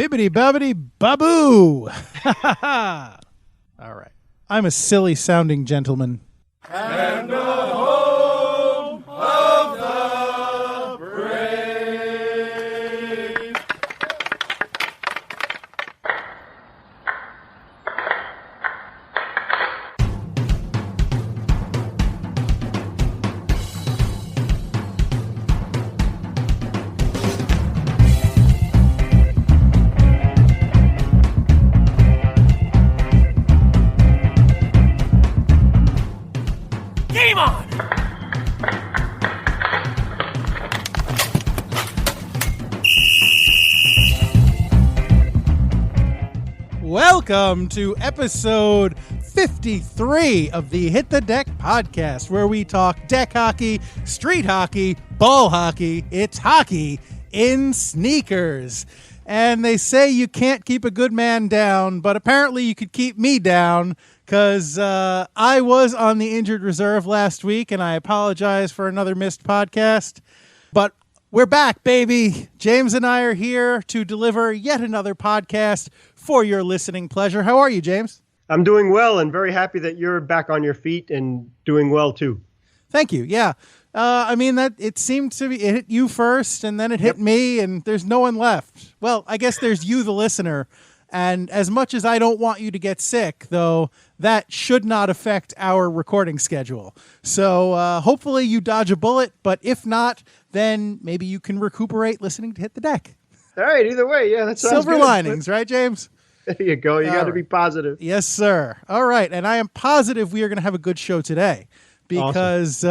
Bibbidi bobbidi baboo. All right. I'm a silly sounding gentleman. And the home of the brave. Game on! Welcome to episode 53 of the Hit the Deck podcast, where we talk deck hockey, street hockey, ball hockey. It's hockey in sneakers. And they say you can't keep a good man down, but apparently you could keep me down, because I was on the injured reserve last week, and I apologize for another missed podcast. But we're back, baby. James and I are here to deliver yet another podcast for your listening pleasure. How are you, James? I'm doing well and very happy that you're back on your feet and doing well, too. Thank you. Yeah. I mean, that it seemed to be, it hit you first, and then it hit me, and there's no one left. Well, I guess there's you, the listener. And as much as I don't want you to get sick, though, that should not affect our recording schedule. So hopefully you dodge a bullet, but if not, then maybe you can recuperate listening to Hit the Deck. All right, either way, yeah, that sounds Silver good. linings, right, James? There you go. You got to be positive. Yes, sir. All right, and I am positive we are going to have a good show today, because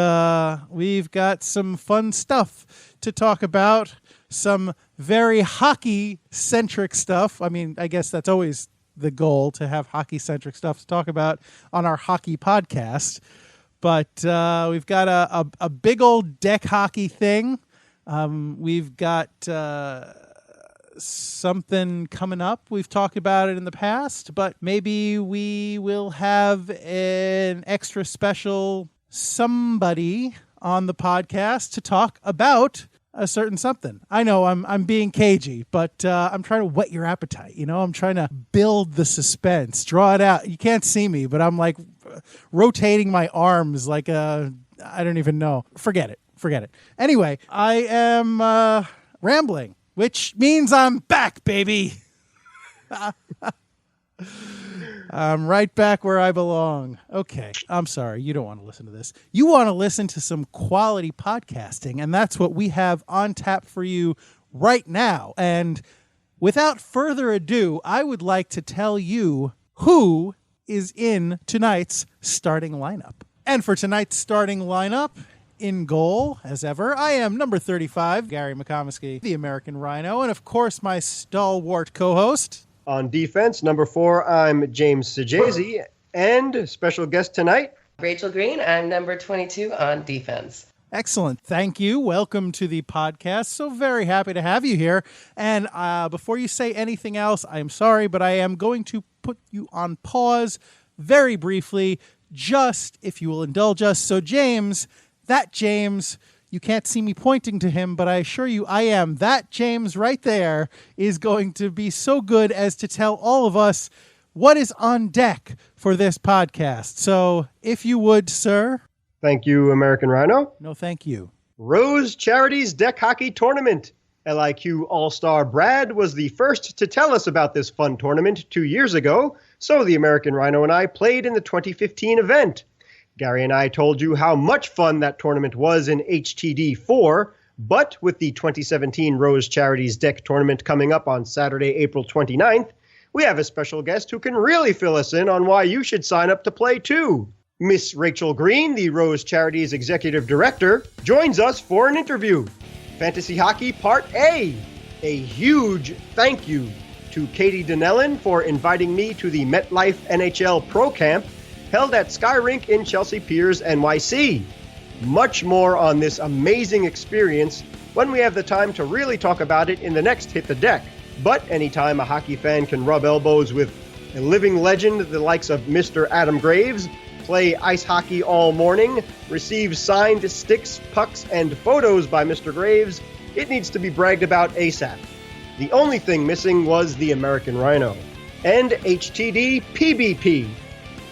we've got some fun stuff to talk about, some very hockey-centric stuff. I mean, I guess that's always the goal, to have hockey-centric stuff to talk about on our hockey podcast. But we've got a big old deck hockey thing. We've got something coming up. We've talked about it in the past, but maybe we will have an extra special somebody on the podcast to talk about a certain something. I know I'm being cagey, but I'm trying to whet your appetite. You know, I'm trying to build the suspense, draw it out. You can't see me, but I'm like rotating my arms like I don't even know. Forget it. Anyway, I am rambling, which means I'm back, baby. I'm right back where I belong. Okay, I'm sorry. You don't want to listen to this. You want to listen to some quality podcasting, and that's what we have on tap for you right now. And without further ado, I would like to tell you who is in tonight's starting lineup. And for tonight's starting lineup, in goal, as ever, I am number 35, Gary McComiskey, the American Rhino, and of course my stalwart co-host. On defense, number 4, I'm James Sajazi, and special guest tonight, Rachel Greene. I'm number 22 on defense. Excellent. Thank you. Welcome to the podcast. So very happy to have you here. And before you say anything else, I'm sorry, but I am going to put you on pause very briefly, just if you will indulge us. So James, you can't see me pointing to him, but I assure you I am. That James right there is going to be so good as to tell all of us what is on deck for this podcast. So if you would, sir. Thank you, American Rhino. No, thank you. Rose Charities Deck Hockey Tournament. LIQ All-Star Brad was the first to tell us about this fun tournament 2 years ago, so the American Rhino and I played in the 2015 event. Gary and I told you how much fun that tournament was in HTD4, but with the 2017 Rose Charities Deck Tournament coming up on Saturday, April 29th, we have a special guest who can really fill us in on why you should sign up to play too. Miss Rachel Greene, the Rose Charities Executive Director, joins us for an interview. Fantasy Hockey Part A. A huge thank you to Katie Donnellan for inviting me to the MetLife NHL Pro Camp held at Sky Rink in Chelsea Piers, NYC. Much more on this amazing experience when we have the time to really talk about it in the next Hit the Deck. But anytime a hockey fan can rub elbows with a living legend, the likes of Mr. Adam Graves, play ice hockey all morning, receive signed sticks, pucks, and photos by Mr. Graves, it needs to be bragged about ASAP. The only thing missing was the American Rhino. And HTD PBP.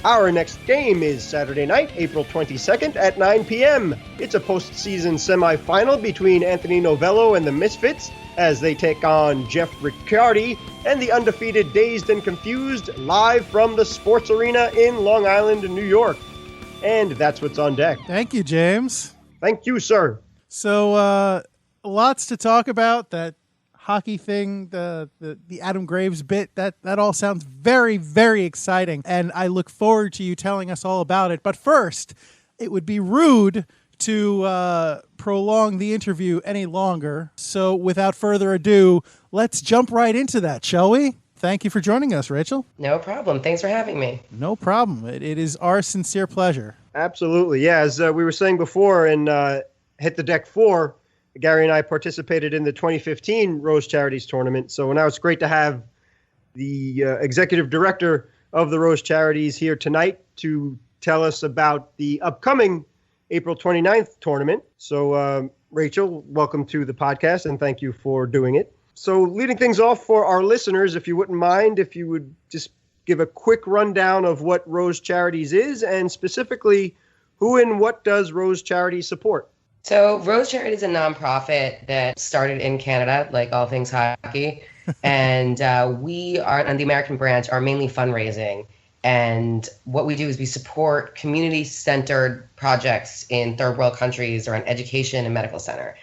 Our next game is Saturday night, April 22nd at 9 p.m. It's a postseason semifinal between Anthony Novello and the Misfits as they take on Jeff Ricciardi and the undefeated Dazed and Confused live from the Sports Arena in Long Island, New York. And that's what's on deck. Thank you, James. Thank you, sir. So, lots to talk about. That hockey thing, the Adam Graves bit, that all sounds very, very exciting. And I look forward to you telling us all about it. But first, it would be rude to prolong the interview any longer. So without further ado, let's jump right into that, shall we? Thank you for joining us, Rachel. No problem. Thanks for having me. No problem. It is our sincere pleasure. Absolutely. Yeah, as we were saying before in Hit the Deck 4, Gary and I participated in the 2015 Rose Charities tournament. So now it's great to have the executive director of the Rose Charities here tonight to tell us about the upcoming April 29th tournament. So, Rachel, welcome to the podcast, and thank you for doing it. So leading things off for our listeners, if you wouldn't mind, if you would just give a quick rundown of what Rose Charities is, and specifically, who and what does Rose Charities support? So Rose Charities is a nonprofit that started in Canada, like all things hockey. And we are, on the American branch, are mainly fundraising. And what we do is we support community-centered projects in third world countries around education and medical center.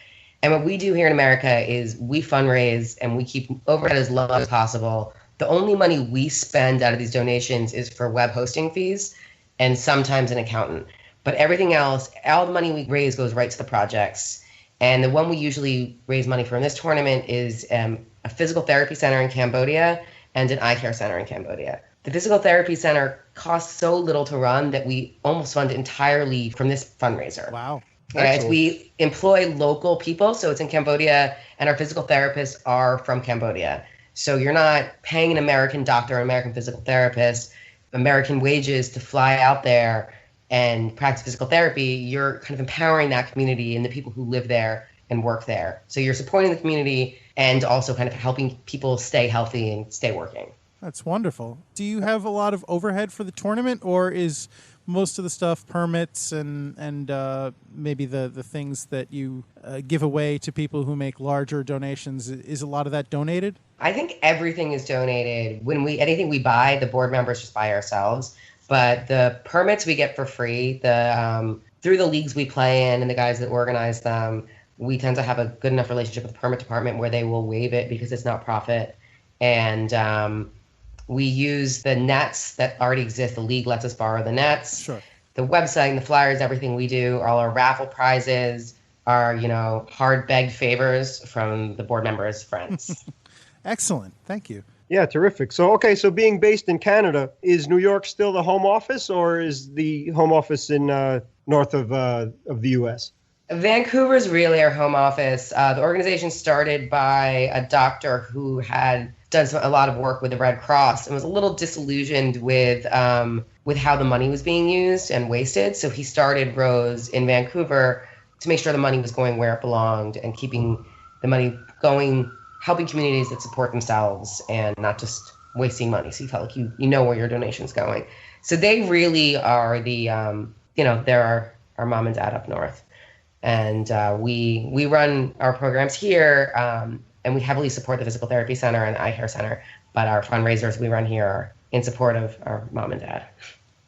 And what we do here in America is we fundraise and we keep overhead as low as possible. The only money we spend out of these donations is for web hosting fees and sometimes an accountant. But everything else, all the money we raise goes right to the projects. And the one we usually raise money for in this tournament is a physical therapy center in Cambodia and an eye care center in Cambodia. The physical therapy center costs so little to run that we almost fund entirely from this fundraiser. Wow. Right? We employ local people, so it's in Cambodia, and our physical therapists are from Cambodia. So you're not paying an American doctor, an American physical therapist, American wages to fly out there and practice physical therapy. You're kind of empowering that community and the people who live there and work there. So you're supporting the community and also kind of helping people stay healthy and stay working. That's wonderful. Do you have a lot of overhead for the tournament, or is most of the stuff permits and maybe the things that you give away to people who make larger donations? Is a lot of that donated? I think everything is donated. Anything we buy, the board members just buy ourselves. But the permits we get for free. Through the leagues we play in and the guys that organize them, we tend to have a good enough relationship with the permit department where they will waive it because it's not profit. And we use the nets that already exist. The league lets us borrow the nets. Sure. The website and the flyers, everything we do, all our raffle prizes, our hard begged favors from the board members' friends. Excellent. Thank you. Yeah, terrific. So being based in Canada, is New York still the home office, or is the home office in north of the U.S.? Vancouver's really our home office. The organization started by a doctor who had done a lot of work with the Red Cross and was a little disillusioned with how the money was being used and wasted. So he started Rose in Vancouver to make sure the money was going where it belonged and keeping the money going, helping communities that support themselves and not just wasting money. So you felt like you know where your donation's going. So they really are they're our mom and dad up north. And we run our programs here, and we heavily support the physical therapy center and the eye care center. But our fundraisers we run here are in support of our mom and dad.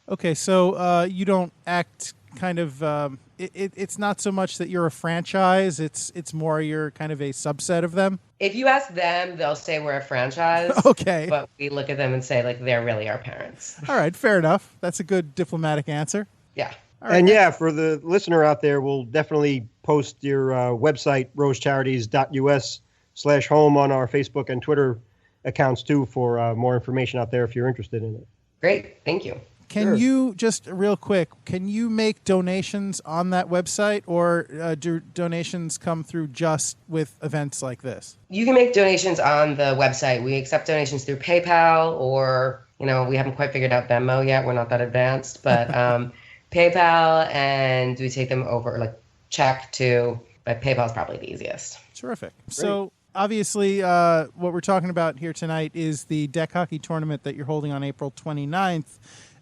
Okay, so you don't act kind of it's not so much that you're a franchise, it's more you're kind of a subset of them. If you ask them, they'll say we're a franchise. Okay. But we look at them and say, like, they're really our parents. All right, fair enough. That's a good diplomatic answer. Yeah. All right. And yeah, for the listener out there, we'll definitely post your website, rosecharities.us/home, on our Facebook and Twitter accounts too, for more information out there if you're interested in it. Great. Thank you. Can you, just real quick, can you make donations on that website, or do donations come through just with events like this? You can make donations on the website. We accept donations through PayPal, or, we haven't quite figured out Venmo yet. We're not that advanced, but PayPal, and we take them over, like, check too, but PayPal is probably the easiest. Terrific. Great. So Obviously, what we're talking about here tonight is the deck hockey tournament that you're holding on April 29th.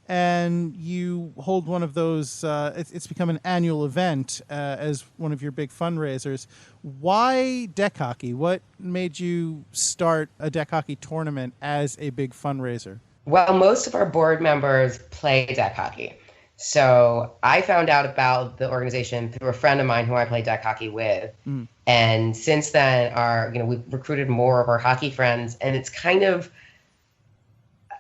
And you hold one of those, it's become an annual event as one of your big fundraisers. Why deck hockey? What made you start a deck hockey tournament as a big fundraiser? Well, most of our board members play deck hockey. So I found out about the organization through a friend of mine who I play deck hockey with. Mm. And since then, we've recruited more of our hockey friends, and it's kind of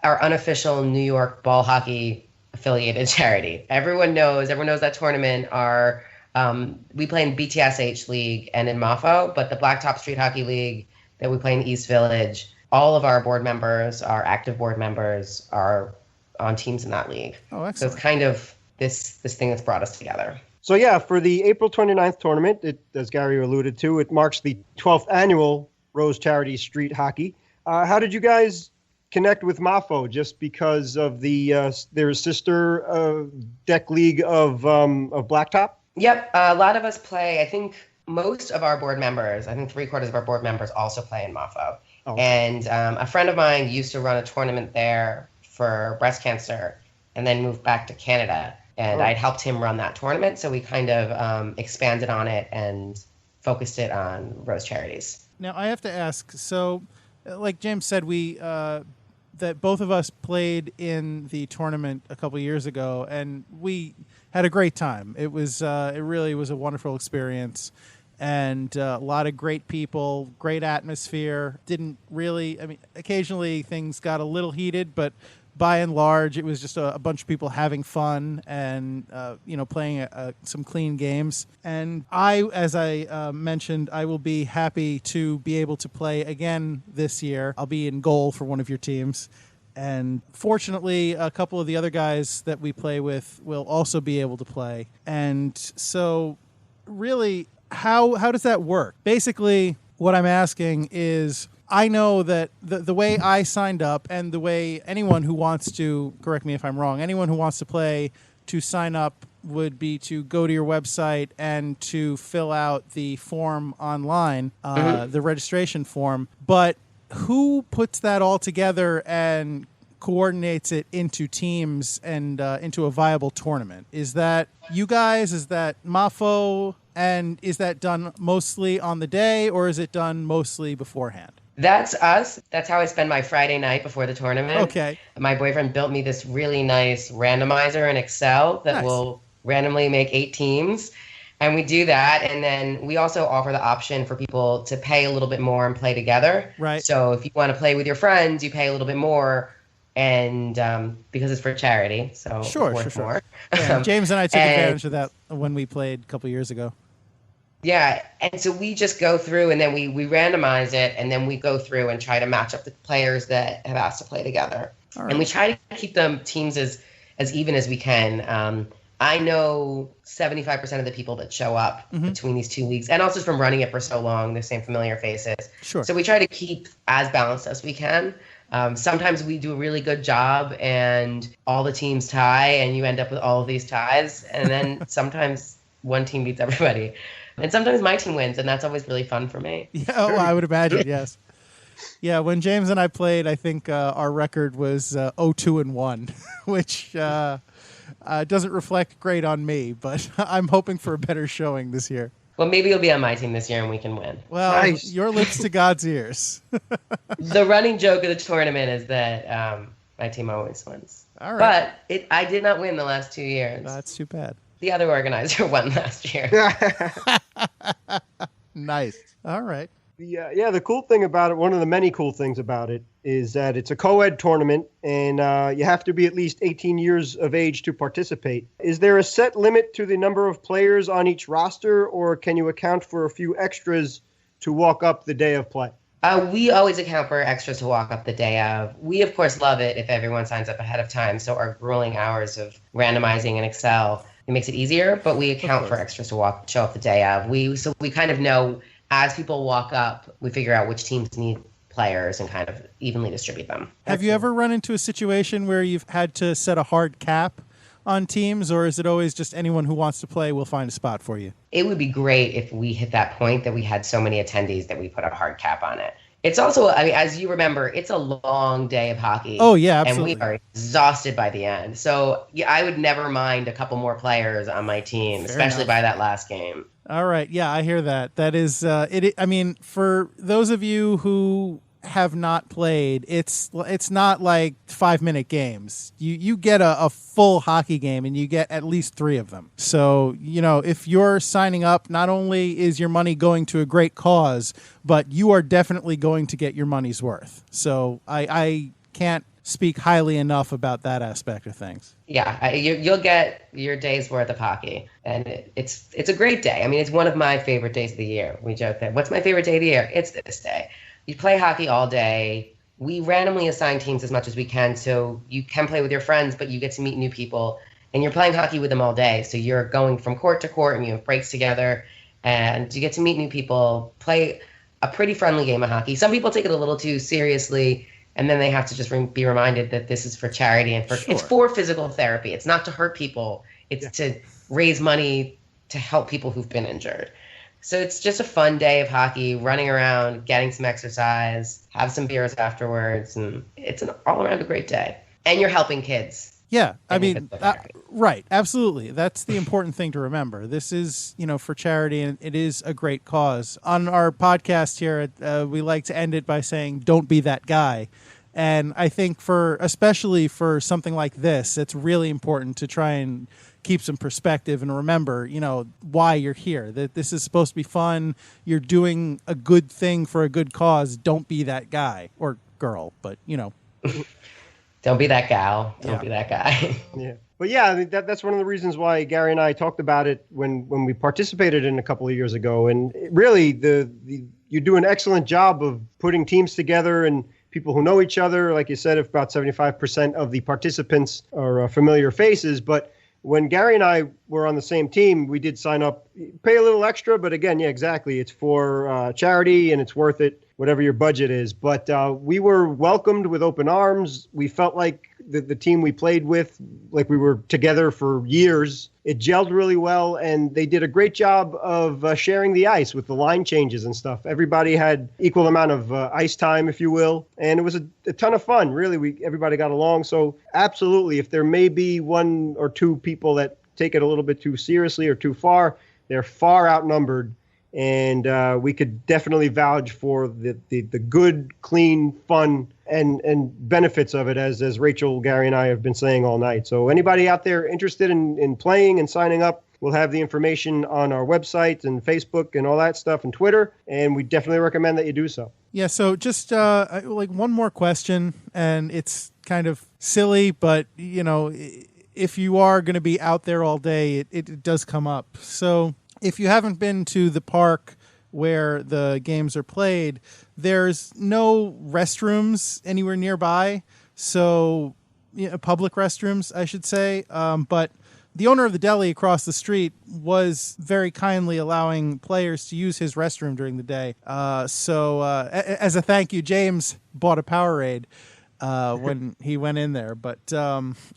our unofficial New York ball hockey affiliated charity. Everyone knows that tournament. We play in BTSH League and in MAFO, but the Blacktop Street Hockey League that we play in East Village, all of our board members, our active board members, are on teams in that league. Oh, excellent. So it's kind of this thing that's brought us together. So yeah, for the April 29th tournament, as Gary alluded to, it marks the 12th annual Rose Charities Street Hockey. How did you guys connect with MAFO? Just because of their sister deck league of Blacktop? Yep, a lot of us play. I think most of our board members, I think 3/4 of our board members also play in MAFO. Oh. And a friend of mine used to run a tournament there for breast cancer and then moved back to Canada. And I'd helped him run that tournament. So we kind of expanded on it and focused it on Rose Charities. Now, I have to ask, so like James said, that both of us played in the tournament a couple years ago, and we had a great time. It really was a wonderful experience, and a lot of great people, great atmosphere. Occasionally things got a little heated, but by and large, it was just a bunch of people having fun and playing some clean games. And as I mentioned, I will be happy to be able to play again this year. I'll be in goal for one of your teams. And fortunately, a couple of the other guys that we play with will also be able to play. And so really, how does that work? Basically, what I'm asking is, I know that the way I signed up and the way anyone who wants to, correct me if I'm wrong, anyone who wants to play to sign up would be to go to your website and to fill out the form online, the registration form. But who puts that all together and coordinates it into teams and into a viable tournament? Is that you guys? Is that MAFO? And is that done mostly on the day, or is it done mostly beforehand? That's us. That's how I spend my Friday night before the tournament. Okay. My boyfriend built me this really nice randomizer in Excel that will randomly make 8 teams. And we do that. And then we also offer the option for people to pay a little bit more and play together. Right. So if you want to play with your friends, you pay a little bit more. And because it's for charity. So sure. More. Yeah, James and I took advantage of that when we played a couple years ago. Yeah, and so we just go through and then we randomize it, and then we go through and try to match up the players that have asked to play together. Right. And we try to keep them teams as even as we can. I know 75% of the people that show up between these two leagues, and also from running it for so long, the same familiar faces. Sure. So we try to keep as balanced as we can. Sometimes we do a really good job and all the teams tie, and you end up with all of these ties. And then sometimes one team beats everybody. And sometimes my team wins, and that's always really fun for me. Yeah, I would imagine, yes. Yeah, when James and I played, I think our record was 0-2-1, which doesn't reflect great on me, but I'm hoping for a better showing this year. Well, maybe you'll be on my team this year and we can win. Well, nice. Your lips to God's ears. The running joke of the tournament is that my team always wins. All right. But I did not win the last 2 years. That's too bad. The other organizer won last year. Nice. All right. The cool thing about it, one of the many cool things about it, is that it's a co-ed tournament, and you have to be at least 18 years of age to participate. Is there a set limit to the number of players on each roster, or can you account for a few extras to walk up the day of play? We always account for extras to walk up the day of. We, of course, love it if everyone signs up ahead of time, so our grueling hours of randomizing in Excel, it makes it easier, but we account for extras to show up the day of. We kind of know as people walk up, we figure out which teams need players and kind of evenly distribute them. Have you ever run into a situation where you've had to set a hard cap on teams, or is it always just anyone who wants to play will find a spot for you? It would be great if we hit that point that we had so many attendees that we put a hard cap on it. It's also, I mean, as you remember, it's a long day of hockey. Oh, yeah, absolutely. And we are exhausted by the end. So yeah, I would never mind a couple more players on my team, especially by that last game. All right. Yeah, I hear that. That is, I mean, for those of you who have not played, it's not like 5-minute games. You get a full hockey game, and you get at least 3 of them. So, if you're signing up, not only is your money going to a great cause, but you are definitely going to get your money's worth. So I can't speak highly enough about that aspect of things. Yeah, you'll get your day's worth of hockey, and it's a great day. I mean, it's one of my favorite days of the year. We joke that, what's my favorite day of the year? It's this day. You play hockey all day. We randomly assign teams as much as we can, so you can play with your friends, but you get to meet new people, and you're playing hockey with them all day. So you're going from court to court, and you have breaks together, and you get to meet new people, play a pretty friendly game of hockey. Some people take it a little too seriously, and then they have to just be reminded that this is for charity and it's for physical therapy. It's not to hurt people. It's to raise money to help people who've been injured. So it's just a fun day of hockey, running around, getting some exercise, have some beers afterwards, and it's an all-around a great day. And you're helping kids. Yeah, I mean, right, absolutely. That's the important thing to remember. This is, for charity, and it is a great cause. On our podcast here, we like to end it by saying, don't be that guy. And I think especially for something like this, it's really important to try and keep some perspective and remember, why you're here. That this is supposed to be fun. You're doing a good thing for a good cause. Don't be that guy or girl, but Don't be that gal. Don't be that guy. Yeah. But yeah, I mean, that's one of the reasons why Gary and I talked about it when we participated in a couple of years ago. And really, you do an excellent job of putting teams together and people who know each other. Like you said, if about 75% of the participants are familiar faces. But when Gary and I were on the same team, we did sign up, pay a little extra. But again, yeah, exactly. It's for charity, and it's worth it, whatever your budget is. But we were welcomed with open arms. We felt like the team we played with, like we were together for years. It gelled really well, and they did a great job of sharing the ice with the line changes and stuff. Everybody had equal amount of ice time, if you will, and it was a ton of fun. Really, everybody got along. So absolutely, if there may be 1 or 2 people that take it a little bit too seriously or too far, they're far outnumbered. And we could definitely vouch for the good, clean, fun, and benefits of it, as Rachel, Gary, and I have been saying all night. So anybody out there interested in playing and signing up, we'll have the information on our website and Facebook and all that stuff and Twitter, and we definitely recommend that you do so. Yeah, so just like one more question, and it's kind of silly, but, if you are going to be out there all day, it does come up. So if you haven't been to the park where the games are played, there's no restrooms anywhere nearby. So, public restrooms, I should say. But the owner of the deli across the street was very kindly allowing players to use his restroom during the day. So as a thank you, James bought a Powerade when he went in there. But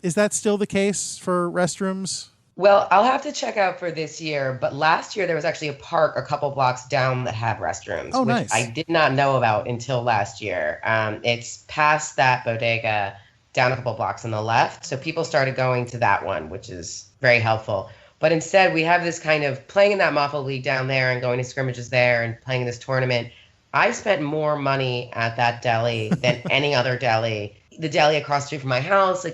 is that still the case for restrooms? Well, I'll have to check out for this year, but last year there was actually a park a couple blocks down that had restrooms, which nice. I did not know about until last year. It's past that bodega, down a couple blocks on the left, so people started going to that one, which is very helpful. But instead, we have this kind of playing in that Muffle League down there and going to scrimmages there and playing in this tournament. I spent more money at that deli than any other deli. The deli across the street from my house,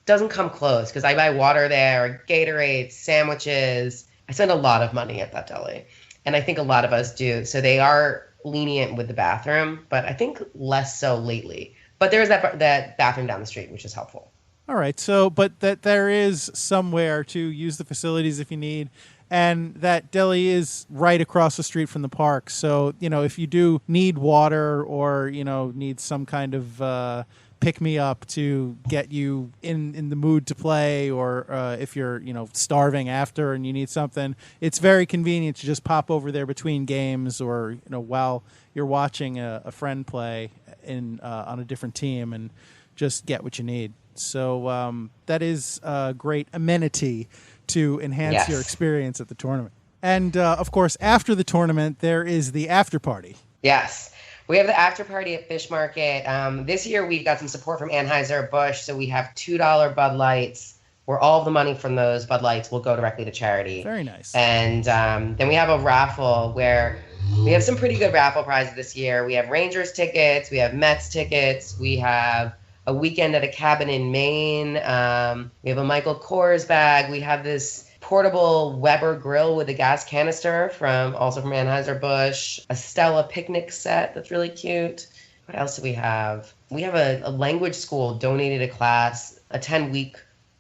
doesn't come close because I buy water there, Gatorade, sandwiches. I spend a lot of money at that deli, and I think a lot of us do. So they are lenient with the bathroom, but I think less so lately. But there's that bathroom down the street, which is helpful. All right. So, but that there is somewhere to use the facilities if you need. And that deli is right across the street from the park. So, if you do need water or, need some kind of pick me up to get you in the mood to play, or if you're starving after and you need something, it's very convenient to just pop over there between games, or while you're watching a friend play on a different team, and just get what you need. So that is a great amenity to enhance your experience at the tournament. And, of course, after the tournament, there is the after party. Yes. We have the after party at Fish Market. This year, we've got some support from Anheuser-Busch, so we have $2 Bud Lights, where all of the money from those Bud Lights will go directly to charity. Very nice. And then we have a raffle where we have some pretty good raffle prizes this year. We have Rangers tickets. We have Mets tickets. We have a weekend at a cabin in Maine. We have a Michael Kors bag. We have this portable Weber grill with a gas canister also from Anheuser-Busch, a Stella picnic set that's really cute. What else do we have? We have a language school donated a class, a 10-week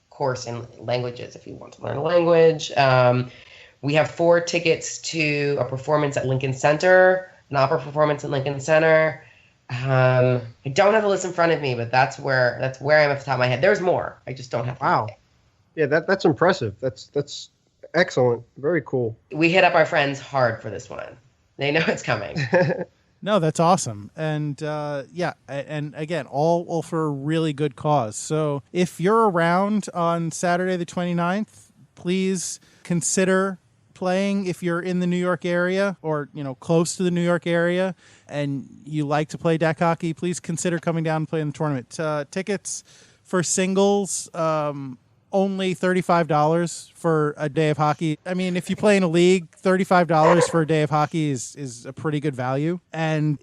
course in languages if you want to learn a language. We have 4 tickets to a performance at Lincoln Center, an opera performance at Lincoln Center. I don't have the list in front of me, but that's where I'm at the top of my head. There's more. I just don't have. Wow. Yeah, that's impressive. That's excellent. Very cool. We hit up our friends hard for this one. They know it's coming. No, that's awesome. And and again, all for a really good cause. So if you're around on Saturday the 29th, please consider playing if you're in the New York area or, close to the New York area and you like to play deck hockey, please consider coming down and playing the tournament. Tickets for singles, only $35 for a day of hockey. I mean, if you play in a league, $35 for a day of hockey is a pretty good value. And,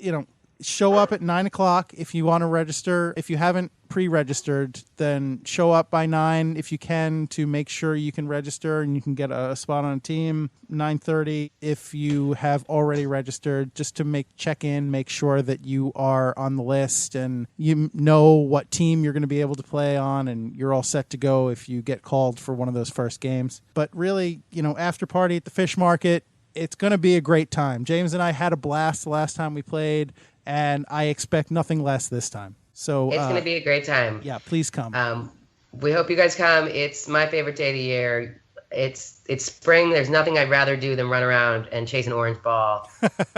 show up at 9 o'clock if you want to register. If you haven't pre-registered, then show up by 9 if you can to make sure you can register and you can get a spot on a team. 9:30 if you have already registered, just to check in, make sure that you are on the list and you know what team you're going to be able to play on and you're all set to go if you get called for one of those first games. But really, after party at the Fish Market, it's going to be a great time. James and I had a blast the last time we played, and I expect nothing less this time. So it's going to be a great time. Yeah, please come. We hope you guys come. It's my favorite day of the year. It's spring. There's nothing I'd rather do than run around and chase an orange ball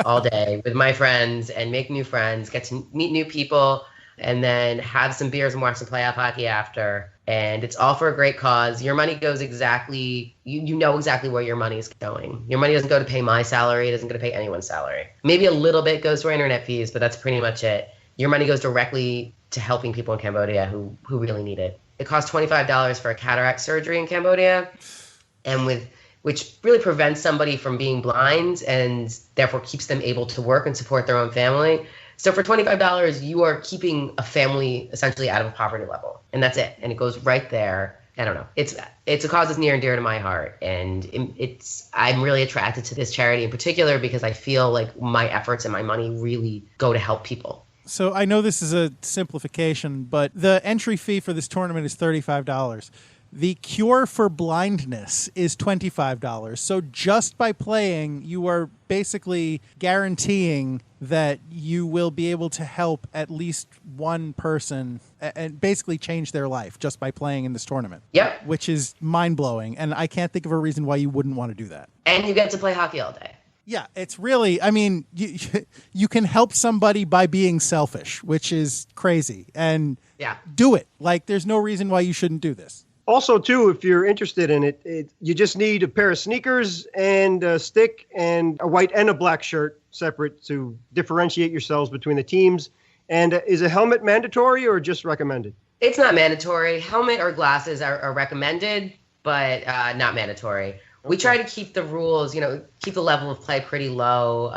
all day with my friends and make new friends, get to meet new people, and then have some beers and watch some playoff hockey after. And it's all for a great cause. Your money goes exactly, you know exactly where your money is going. Your money doesn't go to pay my salary. It doesn't go to pay anyone's salary. Maybe a little bit goes to our internet fees, but that's pretty much it. Your money goes directly to helping people in Cambodia who really need it. It costs $25 for a cataract surgery in Cambodia, and which really prevents somebody from being blind and therefore keeps them able to work and support their own family. So for $25, you are keeping a family essentially out of a poverty level, and that's it. And it goes right there. I don't know. It's a cause that's near and dear to my heart, and I'm really attracted to this charity in particular because I feel like my efforts and my money really go to help people. So I know this is a simplification, but the entry fee for this tournament is $35. The cure for blindness is $25. So just by playing, you are basically guaranteeing that you will be able to help at least one person and basically change their life just by playing in this tournament. Yep. Which is mind-blowing, and I can't think of a reason why you wouldn't want to do that. And you get to play hockey all day. Yeah, it's really, I mean, you can help somebody by being selfish, which is crazy. And do it. Like, there's no reason why you shouldn't do this. Also, too, if you're interested in it, you just need a pair of sneakers and a stick and a white and a black shirt separate to differentiate yourselves between the teams. And is a helmet mandatory or just recommended? It's not mandatory. Helmet or glasses are recommended, but not mandatory. We try to keep the rules, keep the level of play pretty low,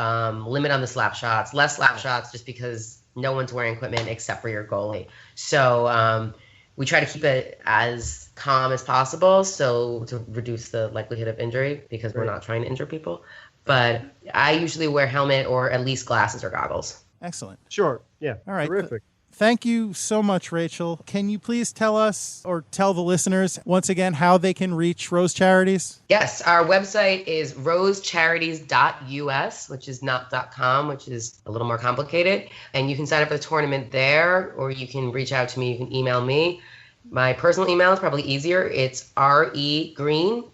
limit on the slap shots, less slap shots just because no one's wearing equipment except for your goalie. So we try to keep it as calm as possible so to reduce the likelihood of injury because we're not trying to injure people. But I usually wear helmet or at least glasses or goggles. Excellent. Sure. Yeah. All right. Terrific. Thank you so much, Rachel. Can you please tell us or tell the listeners once again how they can reach Rose Charities? Yes, our website is rosecharities.us, which is not .com, which is a little more complicated. And you can sign up for the tournament there, or you can reach out to me. You can email me. My personal email is probably easier. It's Greene, Greene,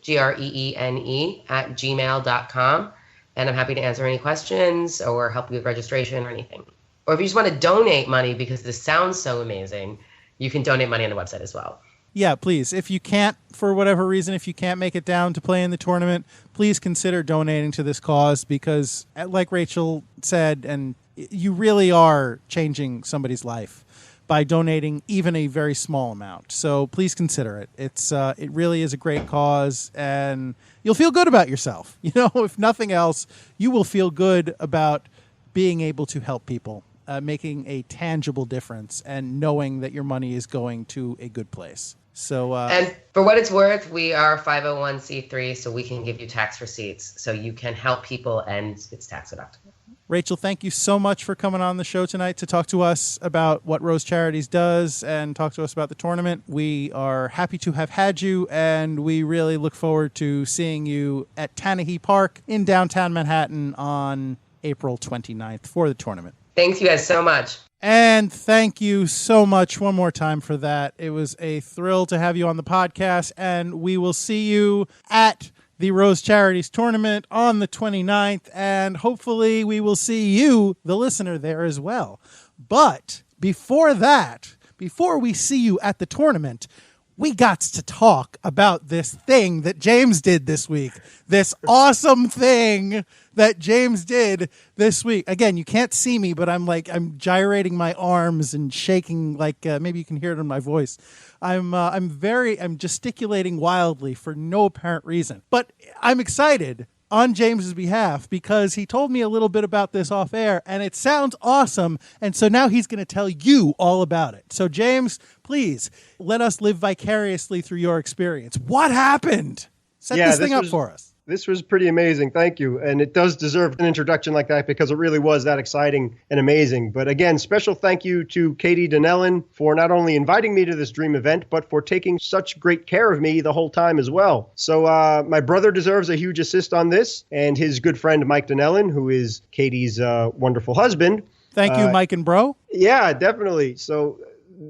@gmail.com. And I'm happy to answer any questions or help you with registration or anything. Or if you just want to donate money because this sounds so amazing, you can donate money on the website as well. Yeah, please. If you can't, for whatever reason, if you can't make it down to play in the tournament, please consider donating to this cause because, like Rachel said, and you really are changing somebody's life by donating even a very small amount. So please consider it. It really is a great cause, and you'll feel good about yourself. You know, if nothing else, you will feel good about being able to help people, making a tangible difference, and knowing that your money is going to a good place. So, and for what it's worth, we are 501c3, so we can give you tax receipts, so you can help people, and it's tax deductible. Rachel, thank you so much for coming on the show tonight to talk to us about what Rose Charities does and talk to us about the tournament. We are happy to have had you, and we really look forward to seeing you at Tannehy Park in downtown Manhattan on April 29th for the tournament. Thanks you guys so much. And thank you so much one more time for that. It was a thrill to have you on the podcast, and we will see you at the Rose Charities tournament on the 29th, and hopefully we will see you, the listener, there as well. But before that, before we see you at the tournament, we got to talk about this thing that James did this week. This awesome thing that James did this week. Again, you can't see me, but I'm gyrating my arms and shaking maybe you can hear it in my voice. I'm gesticulating wildly for no apparent reason. But I'm excited on James's behalf because he told me a little bit about this off air and it sounds awesome. And so now he's going to tell you all about it. So James, please let us live vicariously through your experience. What happened? Set this thing up for us. This was pretty amazing. Thank you. And it does deserve an introduction like that because it really was that exciting and amazing. But again, special thank you to Katie Donnellan for not only inviting me to this dream event, but for taking such great care of me the whole time as well. So my brother deserves a huge assist on this, and his good friend Mike Donnellan, who is Katie's wonderful husband. Thank you, Mike and bro. Yeah, definitely. So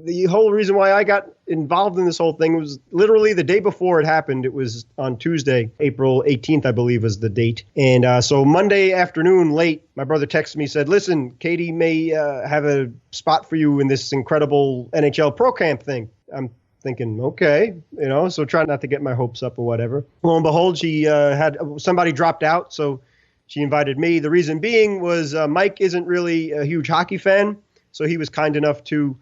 the whole reason why I got involved in this whole thing was literally the day before it happened. It was on Tuesday, April 18th, I believe was the date. And so Monday afternoon late, my brother texted me, said, listen, Katie may have a spot for you in this incredible NHL Pro Camp thing. I'm thinking, okay, so try not to get my hopes up or whatever. Lo and behold, she had somebody dropped out, so she invited me. The reason being was Mike isn't really a huge hockey fan, so he was kind enough to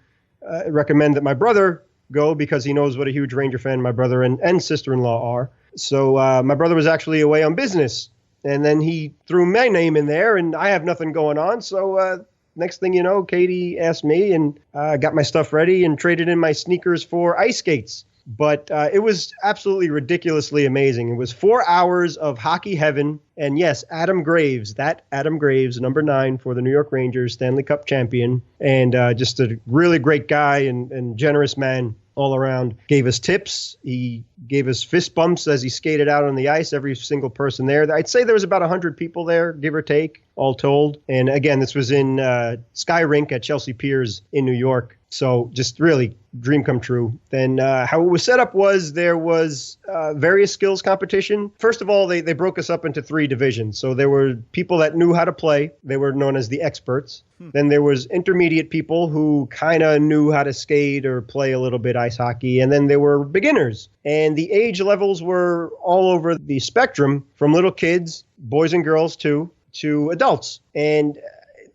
recommend that my brother go because he knows what a huge Ranger fan my brother and sister-in-law are. So my brother was actually away on business, and then he threw my name in there, and I have nothing going on. So next thing you know, Katie asked me, and I got my stuff ready and traded in my sneakers for ice skates. But it was absolutely ridiculously amazing. It was 4 hours of hockey heaven. And yes, Adam Graves, number 9 for the New York Rangers, Stanley Cup champion, and just a really great guy and generous man all around. Gave us tips. He gave us fist bumps as he skated out on the ice, every single person there. I'd say there was about 100 people there, give or take, all told. And again, this was in Sky Rink at Chelsea Piers in New York. So just really dream come true. Then how it was set up was there was various skills competition. First of all, they broke us up into 3 divisions. So there were people that knew how to play. They were known as the experts. Then there was intermediate people who kind of knew how to skate or play a little bit ice hockey. And then there were beginners. And the age levels were all over the spectrum, from little kids, boys and girls too, to adults. And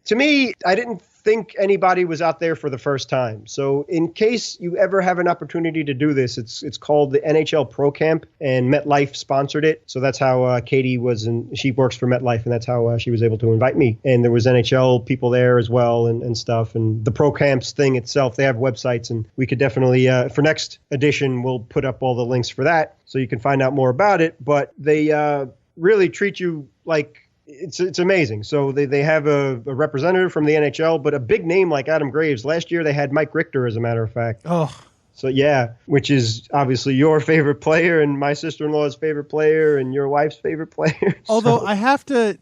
to me, I didn't think anybody was out there for the first time. So in case you ever have an opportunity to do this, it's called the NHL Pro Camp, and MetLife sponsored it. So that's how Katie she works for MetLife, and that's how she was able to invite me. And there was NHL people there as well and stuff. And the Pro Camps thing itself, they have websites, and we could definitely, for next edition, we'll put up all the links for that so you can find out more about it. But they really treat you like it's amazing. So they have a representative from the NHL, but a big name like Adam Graves. Last year they had Mike Richter, as a matter of fact. Oh. So yeah, which is obviously your favorite player and my sister-in-law's favorite player and your wife's favorite player. Although I have to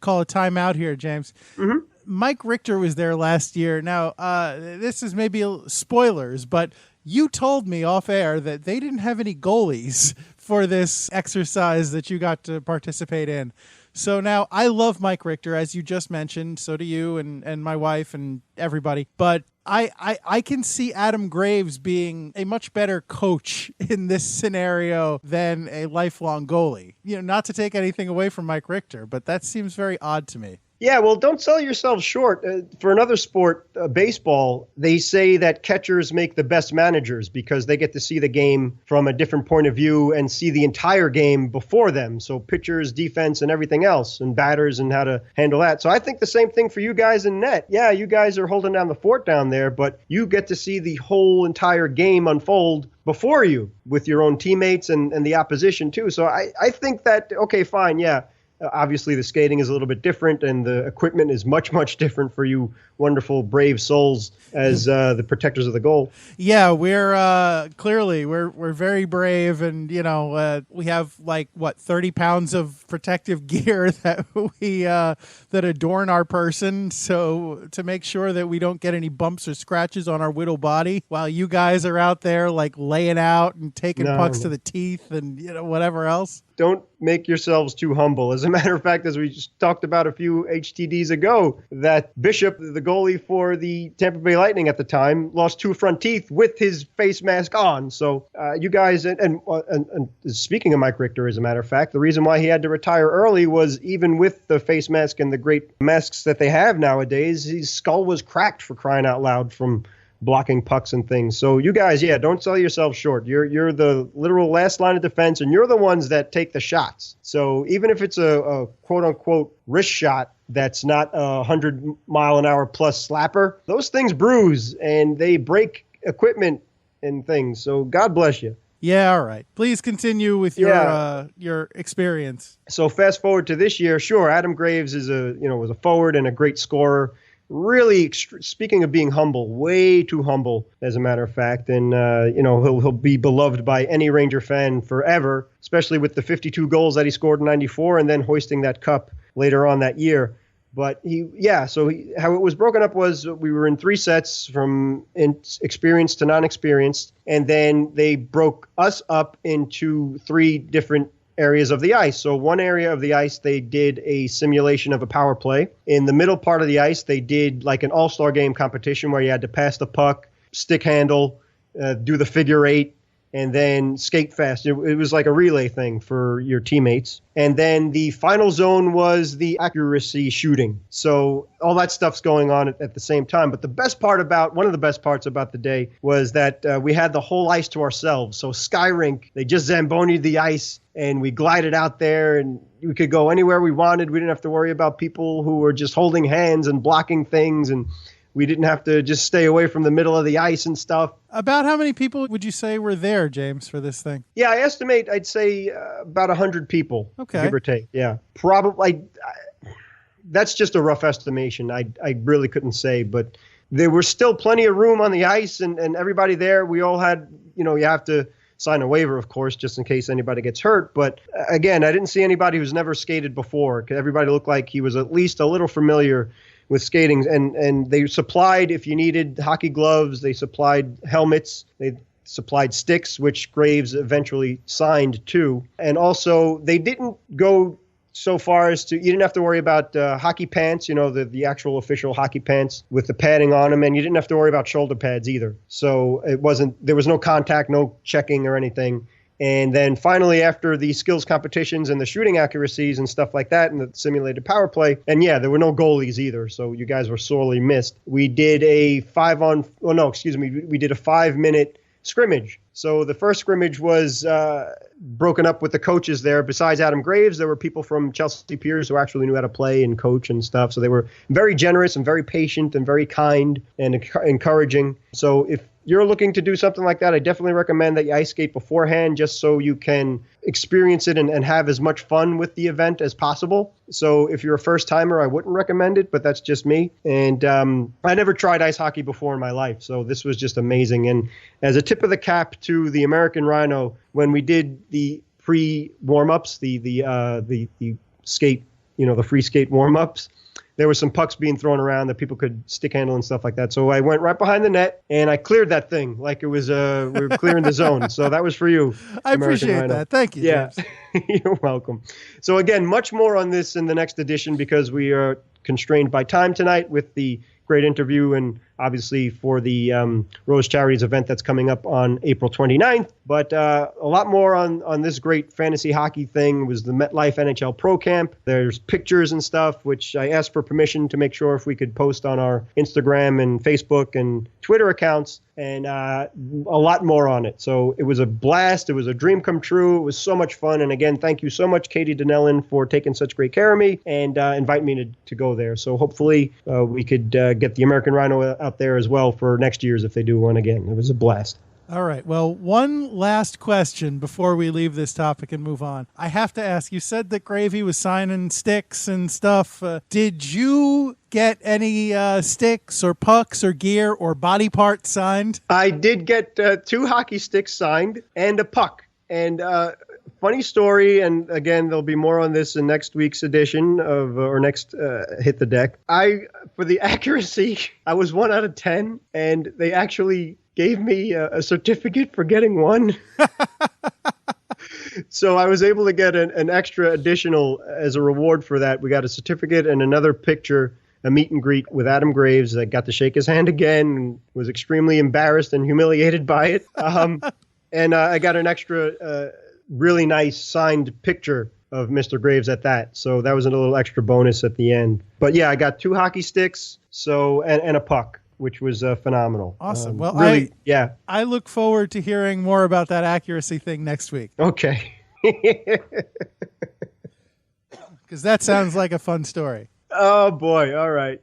call a timeout here, James. Mm-hmm. Mike Richter was there last year. Now, this is maybe spoilers, but you told me off air that they didn't have any goalies for this exercise that you got to participate in. So now I love Mike Richter, as you just mentioned. So do you and my wife and everybody. But I can see Adam Graves being a much better coach in this scenario than a lifelong goalie. Not to take anything away from Mike Richter, but that seems very odd to me. Yeah, well, don't sell yourself short. For another sport, baseball, they say that catchers make the best managers because they get to see the game from a different point of view and see the entire game before them. So pitchers, defense, and everything else, and batters and how to handle that. So I think the same thing for you guys in net. Yeah, you guys are holding down the fort down there, but you get to see the whole entire game unfold before you with your own teammates and the opposition too. So I think that, okay, fine, yeah. Obviously, the skating is a little bit different, and the equipment is much, much different for you wonderful, brave souls as the protectors of the goal. Yeah, we're clearly we're very brave, and we have 30 pounds of protective gear that we that adorn our person, so to make sure that we don't get any bumps or scratches on our whittle body, while you guys are out there laying out and taking pucks to the teeth and whatever else. Don't make yourselves too humble. As a matter of fact, as we just talked about a few HTDs ago, that Bishop, the goalie for the Tampa Bay Lightning at the time, lost 2 front teeth with his face mask on. So you guys, and speaking of Mike Richter, as a matter of fact, the reason why he had to retire early was even with the face mask and the great masks that they have nowadays, his skull was cracked, for crying out loud, from blocking pucks and things. So you guys, don't sell yourself short. You're the literal last line of defense, and you're the ones that take the shots. So even if it's a quote unquote wrist shot that's not a 100-mile-an-hour plus slapper, those things bruise and they break equipment and things. So God bless you. Yeah, all right. Please continue with your experience. So fast forward to this year. Sure, Adam Graves was a forward and a great scorer. Really, speaking of being humble, way too humble, as a matter of fact. And, he'll be beloved by any Ranger fan forever, especially with the 52 goals that he scored in 94 and then hoisting that cup later on that year. But how it was broken up was we were in 3 sets from experienced to non-experienced. And then they broke us up into 3 different areas of the ice. So one area of the ice, they did a simulation of a power play. In the middle part of the ice, they did like an all-star game competition where you had to pass the puck, stick handle, do the figure 8, and then skate fast. It was like a relay thing for your teammates. And then the final zone was the accuracy shooting. So all that stuff's going on at the same time. But one of the best parts about the day was that we had the whole ice to ourselves. So Sky Rink, they just Zamboni'd the ice and we glided out there and we could go anywhere we wanted. We didn't have to worry about people who were just holding hands and blocking things, and we didn't have to just stay away from the middle of the ice and stuff. About how many people would you say were there, James, for this thing? Yeah, I estimate I'd say about 100 people, give or take. Yeah, probably. That's just a rough estimation. I really couldn't say, but there was still plenty of room on the ice and everybody there. We all had, you have to sign a waiver, of course, just in case anybody gets hurt. But again, I didn't see anybody who's never skated before. Everybody looked like he was at least a little familiar with skating, and they supplied, if you needed hockey gloves, they supplied helmets, they supplied sticks, which Graves eventually signed too. And also they didn't go so far as to, you didn't have to worry about hockey pants, the actual official hockey pants with the padding on them, and you didn't have to worry about shoulder pads either. So there was no contact, no checking or anything. And then finally, after the skills competitions and the shooting accuracies and stuff like that and the simulated power play, and there were no goalies either, so you guys were sorely missed. We did a 5-minute scrimmage. So the first scrimmage was broken up with the coaches there. Besides Adam Graves, there were people from Chelsea Piers who actually knew how to play and coach and stuff. So they were very generous and very patient and very kind and encouraging. So if you're looking to do something like that, I definitely recommend that you ice skate beforehand just so you can experience it and have as much fun with the event as possible. So if you're a first timer, I wouldn't recommend it, but that's just me. And I never tried ice hockey before in my life, so this was just amazing. And as a tip of the cap to the American Rhino, when we did the pre-warm-ups, the skate, the free skate warm-ups, there was some pucks being thrown around that people could stick handle and stuff like that. So I went right behind the net and I cleared that thing like it was we were clearing the zone. So that was for you. I appreciate that. Thank you. Yeah, James. you're welcome. So again, much more on this in the next edition because we are constrained by time tonight with the great interview and obviously for the Rose Charities event that's coming up on April 29th. But a lot more on this great fantasy hockey thing was the MetLife NHL Pro Camp. There's pictures and stuff, which I asked for permission to make sure if we could post on our Instagram and Facebook and Twitter accounts, and a lot more on it. So it was a blast. It was a dream come true. It was so much fun. And again, thank you so much, Katie Donnellan, for taking such great care of me and inviting me to go there. So hopefully we could get the American Rhino out there as well for next year's if they do one again. It was a blast. All right. Well, one last question before we leave this topic and move on. I have to ask, you said that Gravy was signing sticks and stuff. Did you get any sticks or pucks or gear or body parts signed? I did get 2 hockey sticks signed and a puck. And funny story, and again, there'll be more on this in next week's edition of or next Hit the Deck. For the accuracy, I was 1 out of 10, and they actually gave me a certificate for getting one. So I was able to get an extra additional as a reward for that. We got a certificate and another picture, a meet and greet with Adam Graves. I got to shake his hand again and was extremely embarrassed and humiliated by it. And I got an extra really nice signed picture of Mr. Graves at that. So that was a little extra bonus at the end. But yeah, I got 2 hockey sticks and a puck, which was phenomenal. Awesome. Well, really, I look forward to hearing more about that accuracy thing next week. Okay. Because that sounds like a fun story. Oh, boy. All right.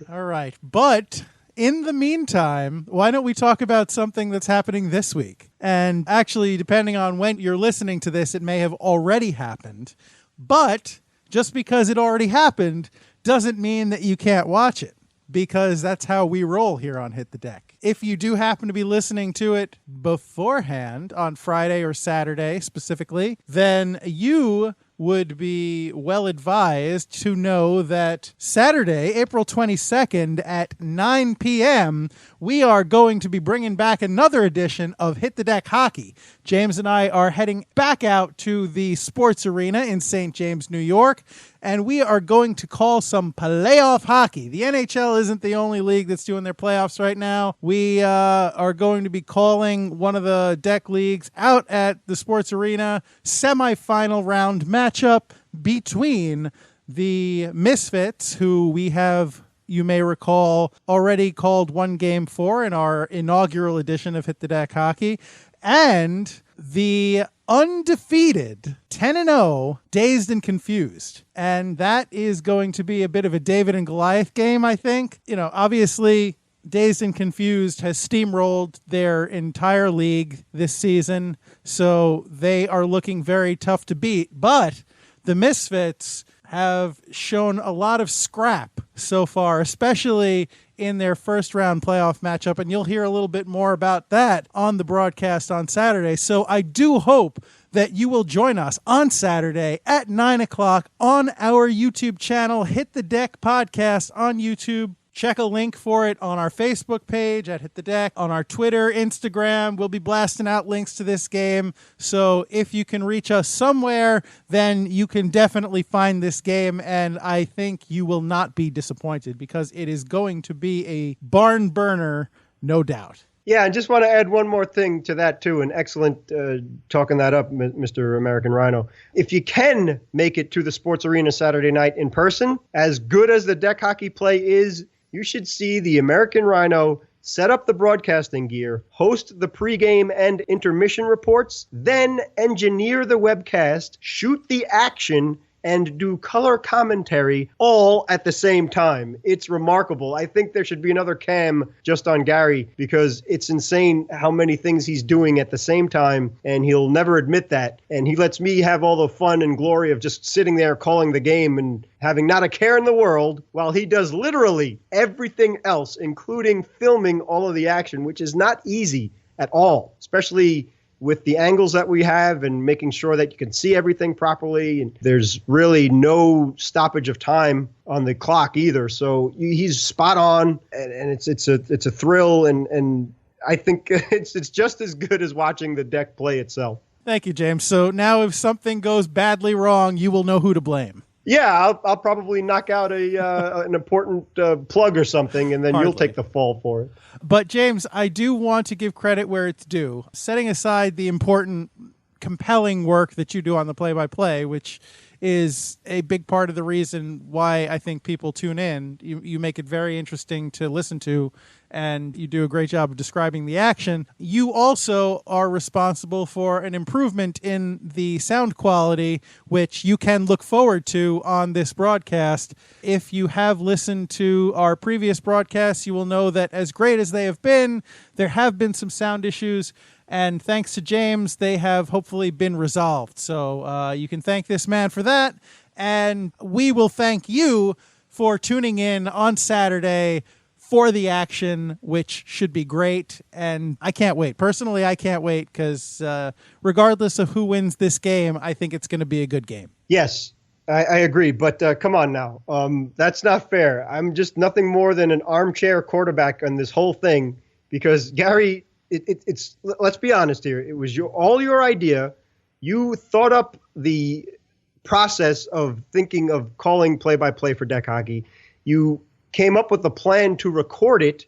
All right. But in the meantime, why don't we talk about something that's happening this week? And actually, depending on when you're listening to this, it may have already happened. But just because it already happened doesn't mean that you can't watch it, because that's how we roll here on Hit the Deck. If you do happen to be listening to it beforehand on Friday or Saturday specifically, then you would be well advised to know that Saturday, April 22nd at 9 p.m., we are going to be bringing back another edition of Hit the Deck Hockey. James and I are heading back out to the Sports Arena in St. James, New York, and we are going to call some playoff hockey. The NHL isn't the only league that's doing their playoffs right now. We are going to be calling one of the deck leagues out at the Sports Arena semifinal round matchup between the Misfits, who we have, you may recall, already called one game for in our inaugural edition of Hit the Deck Hockey, and the undefeated 10-0 Dazed and Confused. And that is going to be a bit of a David and Goliath game, I think. You know, obviously, Dazed and Confused has steamrolled their entire league this season, so they are looking very tough to beat. But the Misfits have shown a lot of scrap so far, especially in their first round playoff matchup, and you'll hear a little bit more about that on the broadcast on Saturday. So I do hope that you will join us on Saturday at 9 o'clock on our YouTube channel, Hit the Deck Podcast on YouTube. Check a link for it on our Facebook page at Hit the Deck, on our Twitter, Instagram. We'll be blasting out links to this game. So if you can reach us somewhere, then you can definitely find this game. And I think you will not be disappointed because it is going to be a barn burner, no doubt. Yeah, and just want to add one more thing to that, too. An excellent talking that up, Mr. American Rhino. If you can make it to the Sports Arena Saturday night in person, as good as the deck hockey play is, you should see the American Rhino set up the broadcasting gear, host the pregame and intermission reports, then engineer the webcast, shoot the action, and do color commentary all at the same time. It's remarkable. I think there should be another cam just on Gary because it's insane how many things he's doing at the same time, and he'll never admit that. And he lets me have all the fun and glory of just sitting there calling the game and having not a care in the world, while he does literally everything else, including filming all of the action, which is not easy at all, especially with the angles that we have and making sure that you can see everything properly. And there's really no stoppage of time on the clock either. So he's spot on, and it's a thrill. And I think it's just as good as watching the deck play itself. Thank you, James. So now if something goes badly wrong, you will know who to blame. Yeah, I'll probably knock out an important plug or something, and then Hardly. You'll take the fall for it. But, James, I do want to give credit where it's due. Setting aside the important, compelling work that you do on the play-by-play, which is a big part of the reason why I think people tune in. You make it very interesting to listen to, and you do a great job of describing the action. You also are responsible for an improvement in the sound quality, which you can look forward to on this broadcast. If you have listened to our previous broadcasts, you will know that as great as they have been, there have been some sound issues. And thanks to James, they have hopefully been resolved. So you can thank this man for that. And we will thank you for tuning in on Saturday for the action, which should be great. And I can't wait. Personally, I can't wait because regardless of who wins this game, I think it's going to be a good game. Yes, I agree. But come on now. That's not fair. I'm just nothing more than an armchair quarterback on this whole thing because Gary... It's let's be honest here. It was all your idea. You thought up the process of thinking of calling play-by-play for deck hockey. You came up with a plan to record it.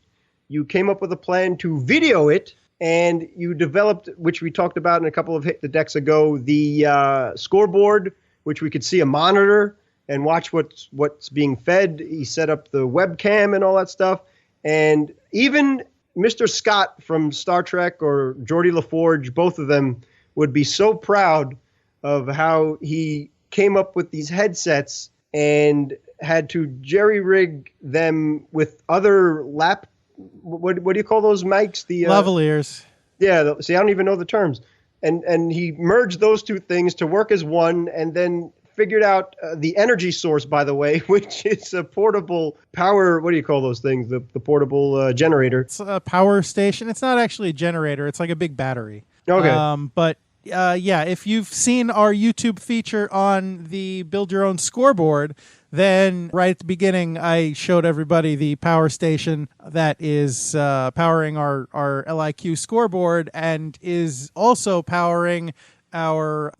You came up with a plan to video it, and you developed, which we talked about in a couple of Hit the Decks ago, the scoreboard, which we could see a monitor and watch what's being fed. He set up the webcam and all that stuff, and even Mr. Scott from Star Trek or Geordie LaForge, both of them would be so proud of how he came up with these headsets and had to jerry-rig them with other what do you call those mics? The lavaliers. Yeah, see, I don't even know the terms. And he merged those two things to work as one, and then figured out the energy source, by the way, which is a portable power. What do you call those things? The portable generator. It's a power station. It's not actually a generator. It's like a big battery. Okay. But yeah, if you've seen our YouTube feature on the Build Your Own Scoreboard, then right at the beginning, I showed everybody the power station that is powering our LIQ scoreboard and is also powering our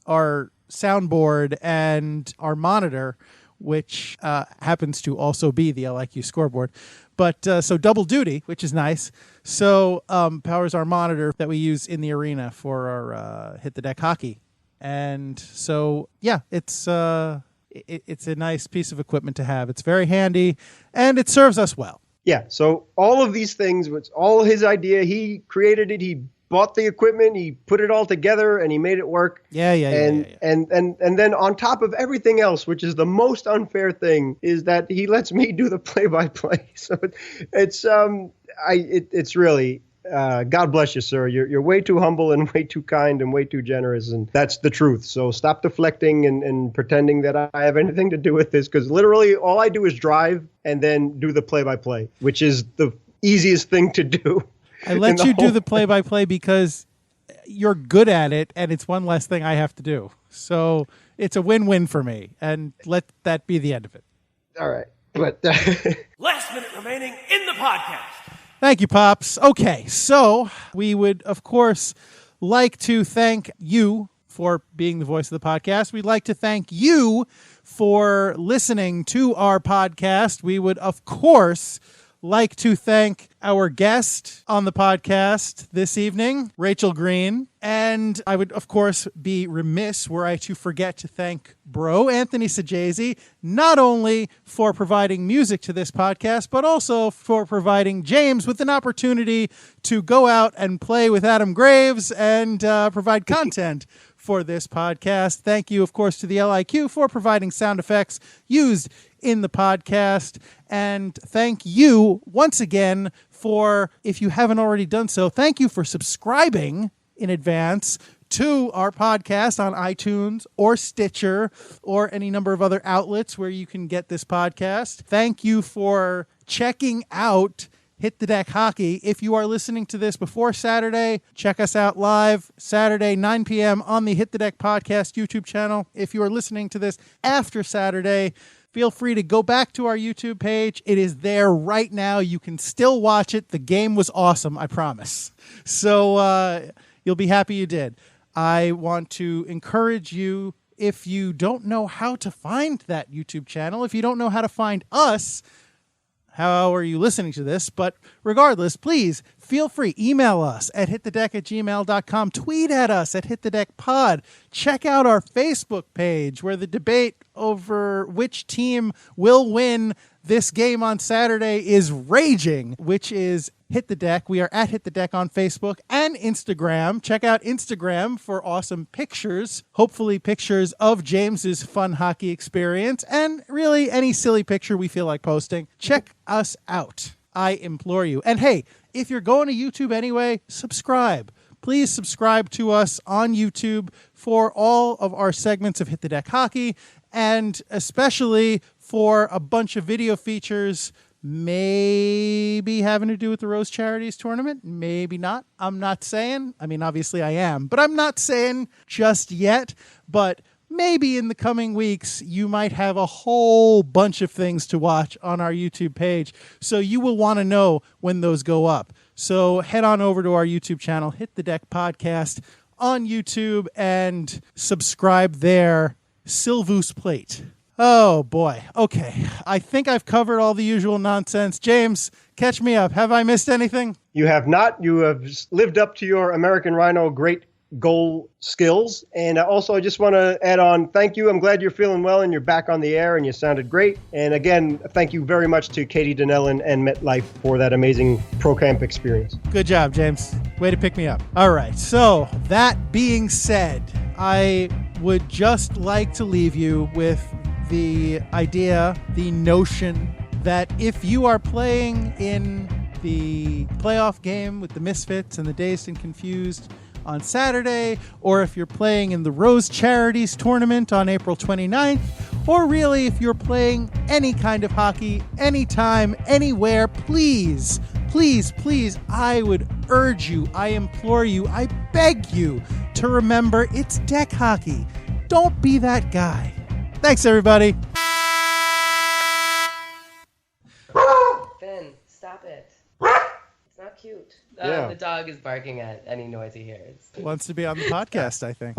soundboard and our monitor, which happens to also be the LIQ scoreboard. But so double duty, which is nice. So powers our monitor that we use in the arena for our Hit the Deck hockey. And so, yeah, it's a nice piece of equipment to have. It's very handy, and it serves us well. Yeah, so all of these things, it's all his idea. He created it. He bought the equipment, he put it all together, and he made it work. And then on top of everything else, which is the most unfair thing, is that he lets me do the play-by-play. So it's really God bless you, sir. You're way too humble and way too kind and way too generous, and that's the truth. So stop deflecting and pretending that I have anything to do with this, because literally all I do is drive and then do the play-by-play, which is the easiest thing to do. I let you do the play-by-play because you're good at it, and it's one less thing I have to do. So it's a win-win for me, and let that be the end of it. All right. But Last minute remaining in the podcast. Thank you, Pops. Okay, so we would, of course, like to thank you for being the voice of the podcast. We'd like to thank you for listening to our podcast. We would, of course, like to thank our guest on the podcast this evening, Rachel Greene. And I would, of course, be remiss were I to forget to thank Bro Anthony Sajazi, not only for providing music to this podcast, but also for providing James with an opportunity to go out and play with Adam Graves and provide content for this podcast. Thank you, of course, to the LIQ for providing sound effects used in the podcast. And thank you once again for, if you haven't already done so, thank you for subscribing in advance to our podcast on iTunes or Stitcher or any number of other outlets where you can get this podcast. Thank you for checking out Hit the Deck Hockey. If you are listening to this before Saturday, check us out live Saturday, 9 p.m. on the Hit the Deck Podcast YouTube channel. If you are listening to this after Saturday, feel free to go back to our YouTube page. It is there right now. You can still watch it. The game was awesome, I promise. So you'll be happy you did. I want to encourage you, if you don't know how to find that YouTube channel, if you don't know how to find us, how are you listening to this? But regardless, please feel free. Email us at hitthedeck@gmail.com. Tweet at us at hitthedeckpod. Check out our Facebook page where the debate over which team will win this game on Saturday is raging, which is Hit the Deck. We are at Hit the Deck on Facebook and Instagram. Check out Instagram for awesome pictures, hopefully pictures of James's fun hockey experience, and really any silly picture we feel like posting. Check us out. I implore you. And hey, if you're going to YouTube anyway, subscribe. Please subscribe to us on YouTube for all of our segments of Hit the Deck Hockey, and especially for a bunch of video features, maybe having to do with the Rose Charities tournament, maybe not. I'm not saying. I mean, obviously I am, but I'm not saying just yet. But maybe in the coming weeks, you might have a whole bunch of things to watch on our YouTube page. So you will want to know when those go up. So head on over to our YouTube channel, Hit the Deck Podcast on YouTube, and subscribe there. Silvus Plate. Oh, boy. Okay. I think I've covered all the usual nonsense. James, catch me up. Have I missed anything? You have not. You have lived up to your American Rhino great goal skills. And also, I just want to add on, thank you. I'm glad you're feeling well and you're back on the air and you sounded great. And again, thank you very much to Katie Donnellan and MetLife for that amazing pro camp experience. Good job, James. Way to pick me up. All right. So that being said, I would just like to leave you with the idea, the notion that if you are playing in the playoff game with the Misfits and the Dazed and Confused on Saturday, or if you're playing in the Rose Charities tournament on April 29th, or really if you're playing any kind of hockey, anytime, anywhere, please, please, please, I would urge you, I implore you, I beg you to remember it's deck hockey. Don't be that guy. Thanks, everybody. Finn, stop it. It's not cute. Yeah. The dog is barking at any noise he hears. Wants to be on the podcast, I think.